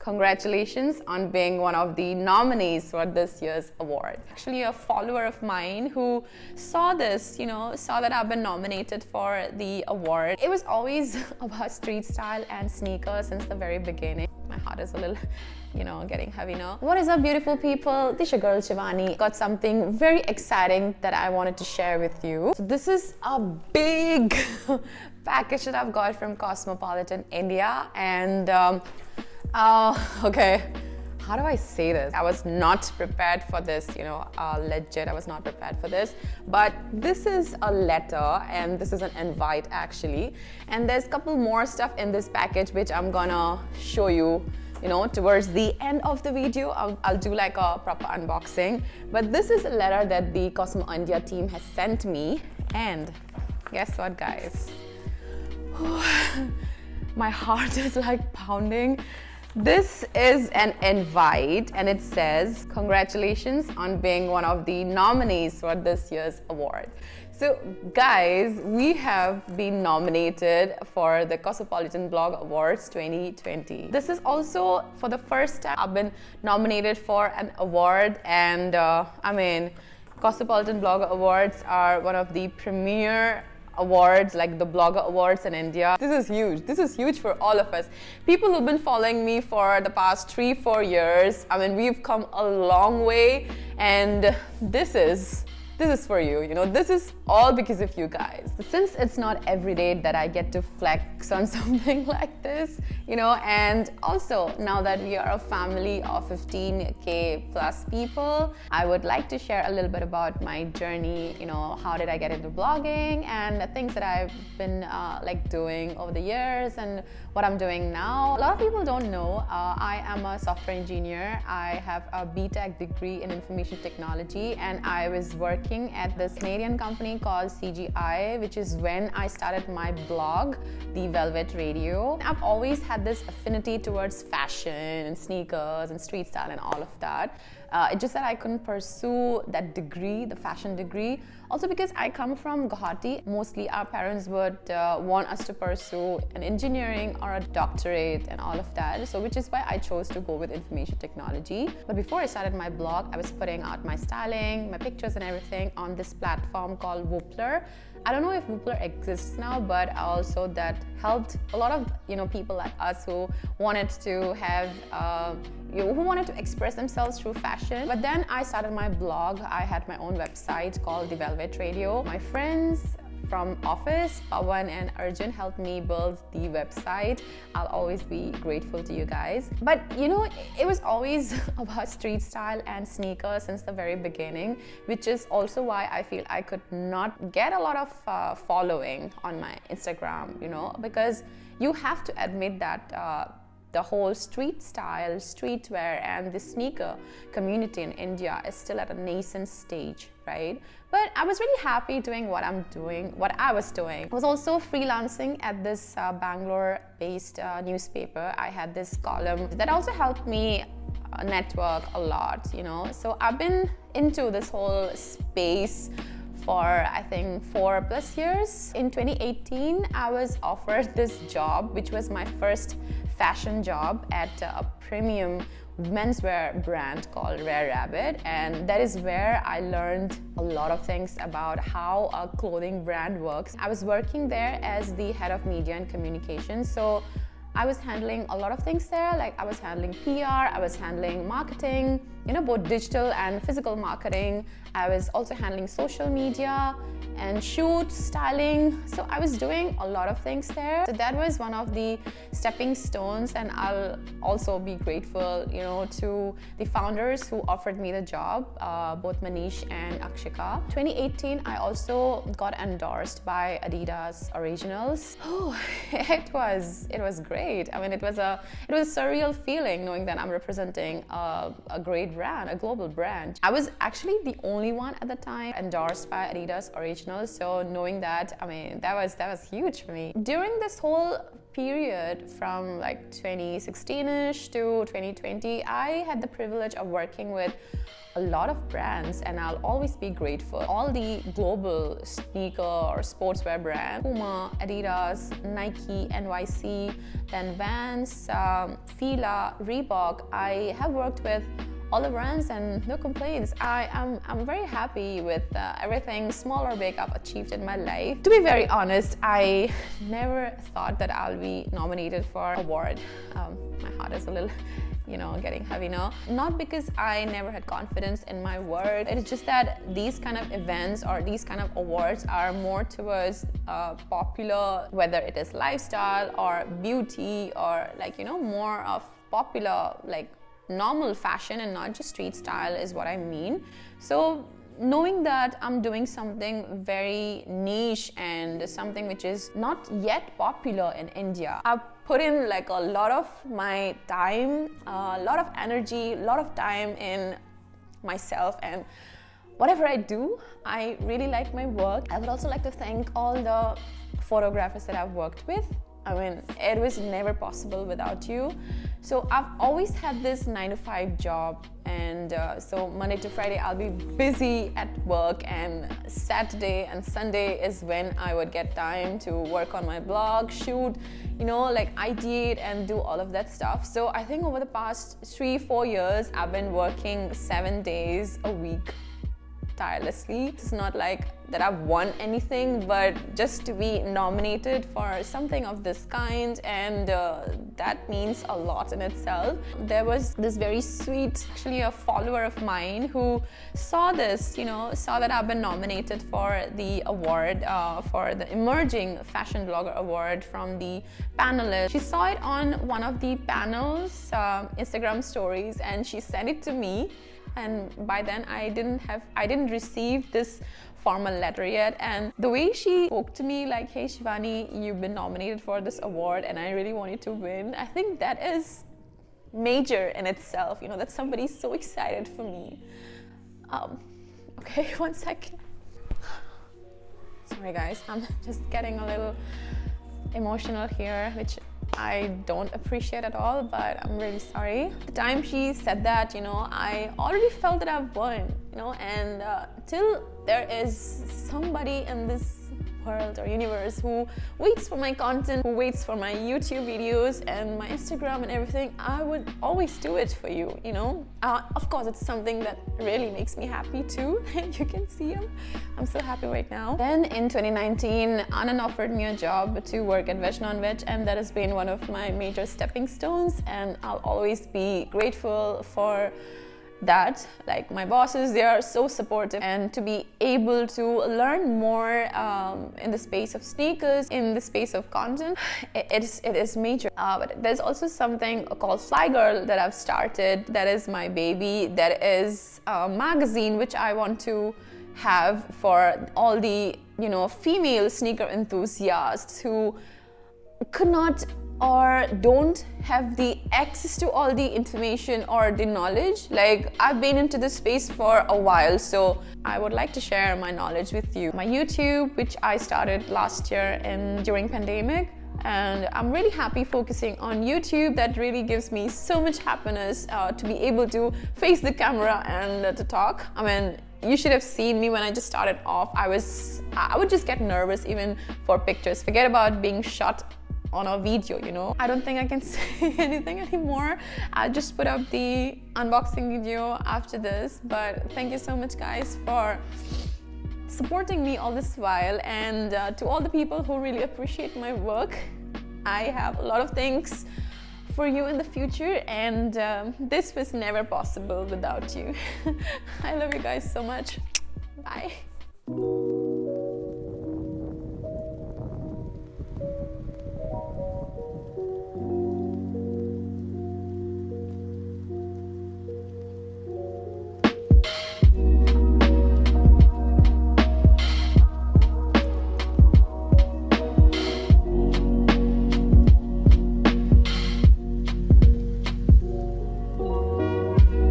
Congratulations on being one of the nominees for this year's award. Actually, a follower of mine who saw this, saw that I've been nominated for the award. It was always about street style and sneakers since the very beginning. My heart is a little, getting heavy now. What is up, beautiful people? This is your girl Shivani. Got something very exciting that I wanted to share with you. So this is a big package that I've got from Cosmopolitan India, and okay, how do I say this? I was not prepared for this, legit, I was not prepared for this. But this is a letter and this is an invite actually. And there's a couple more stuff in this package which I'm gonna show you, towards the end of the video. I'll do like a proper unboxing. But this is a letter that the Cosmo India team has sent me. And guess what, guys? My heart is like pounding. This is an invite and it says, congratulations on being one of the nominees for this year's award. So guys, we have been nominated for the Cosmopolitan Blogger Awards 2020. This is also for the first time I've been nominated for an award, and Cosmopolitan Blogger Awards are one of the premier awards, like the blogger awards in India. This is huge. This is huge for all of us. People who've been following me for the past 3-4 years, we've come a long way, and this is for you. This is all because of you guys. Since it's not every day that I get to flex on something like this, and also now that we are a family of 15K plus people, I would like to share a little bit about my journey. How did I get into blogging and the things that I've been doing over the years and what I'm doing now. A lot of people don't know, I am a software engineer. I have a BTech degree in information technology, and I was working at this Canadian company called CGI, which is when I started my blog, The Velvet Radio. I've always had this affinity towards fashion and sneakers and street style and all of that. It's just that I couldn't pursue that degree, the fashion degree. Also because I come from Guwahati, mostly our parents would want us to pursue an engineering or a doctorate and all of that. So which is why I chose to go with information technology. But before I started my blog, I was putting out my styling, my pictures and everything on this platform called Woopler. I don't know if Woopler exists now, but also that helped a lot of people like us who wanted to have who wanted to express themselves through fashion. But then I started my blog. I had my own website called The Velvet Radio. My friends from office, Pawan and Arjun, helped me build the website. I'll always be grateful to you guys. But it was always about street style and sneakers since the very beginning, which is also why I feel I could not get a lot of following on my Instagram, because you have to admit that the whole street style, streetwear, and the sneaker community in India is still at a nascent stage, right? But I was really happy doing what I was doing. I was also freelancing at this Bangalore-based newspaper. I had this column that also helped me network a lot, So I've been into this whole space for I think 4+ years. In 2018, I was offered this job, which was my first fashion job at a premium menswear brand called Rare Rabbit, and that is where I learned a lot of things about how a clothing brand works. I was working there as the head of media and communications, so I was handling a lot of things there. Like I was handling PR, I was handling marketing, both digital and physical marketing. I was also handling social media and shoot, styling. So I was doing a lot of things there. So that was one of the stepping stones, and I'll also be grateful, to the founders who offered me the job, both Manish and Akshika. 2018, I also got endorsed by Adidas Originals. Oh, it was great. It was a surreal feeling knowing that I'm representing a great brand, a global brand. I was actually the only one at the time endorsed by Adidas Originals. So knowing that, that was huge for me. During this whole period from like 2016ish to 2020, I had the privilege of working with a lot of brands, and I'll always be grateful. All the global sneaker or sportswear brands, Puma, Adidas, Nike, NYC, then Vans, Fila, Reebok. I have worked with all the brands and no complaints. I'm very happy with everything, small or big, I've achieved in my life. To be very honest, I never thought that I'll be nominated for an award. My heart is a little, getting heavy now. Not because I never had confidence in my work. It's just that these kind of events or these kind of awards are more towards popular, whether it is lifestyle or beauty or more of popular, like normal fashion and not just street style is what I mean. So knowing that I'm doing something very niche and something which is not yet popular in India, I've put in like a lot of my time, a lot of energy, a lot of time in myself, and whatever I do, I really like my work. I would also like to thank all the photographers that I've worked with. I mean, it was never possible without you. So I've always had this 9-to-5 job, and so Monday to Friday I'll be busy at work, and Saturday and Sunday is when I would get time to work on my blog, shoot, ideate and do all of that stuff. So I think over the past 3-4 years, I've been working 7 days a week tirelessly. It's not like that I've won anything, but just to be nominated for something of this kind, and that means a lot in itself. There was this very sweet, actually a follower of mine who saw this, saw that I've been nominated for the award, for the Emerging Fashion Blogger Award from the panelists. She saw it on one of the panels, Instagram stories, and she sent it to me. And by then I didn't receive this formal letter yet, and the way she spoke to me like, hey Shivani, you've been nominated for this award and I really want you to win, I think that is major in itself, that somebody's so excited for me. Okay, 1 second. Sorry guys, I'm just getting a little emotional here, which I don't appreciate at all, but I'm really sorry. The time she said that, I already felt that I've won, and till there is somebody in this world or universe who waits for my content, who waits for my YouTube videos and my Instagram and everything, I would always do it for you, Of course, it's something that really makes me happy too. You can see I'm so happy right now. Then in 2019, Anand offered me a job to work at Veg Non-Veg, and that has been one of my major stepping stones, and I'll always be grateful for that. Like, my bosses, they are so supportive, and to be able to learn more in the space of sneakers, in the space of content, it is major. But there's also something called Fly Girl that I've started. That is my baby. That is a magazine which I want to have for all the female sneaker enthusiasts who could not or don't have the access to all the information or the knowledge. Like, I've been into this space for a while, so I would like to share my knowledge with you. My YouTube, which I started last year during pandemic, and I'm really happy focusing on YouTube. That really gives me so much happiness to be able to face the camera and to talk. I mean, you should have seen me when I just started off. I would just get nervous even for pictures. Forget about being shot on a video, I don't think I can say anything anymore. I'll just put up the unboxing video after this, but thank you so much guys for supporting me all this while, and to all the people who really appreciate my work, I have a lot of things for you in the future, and this was never possible without you. I love you guys so much. Bye.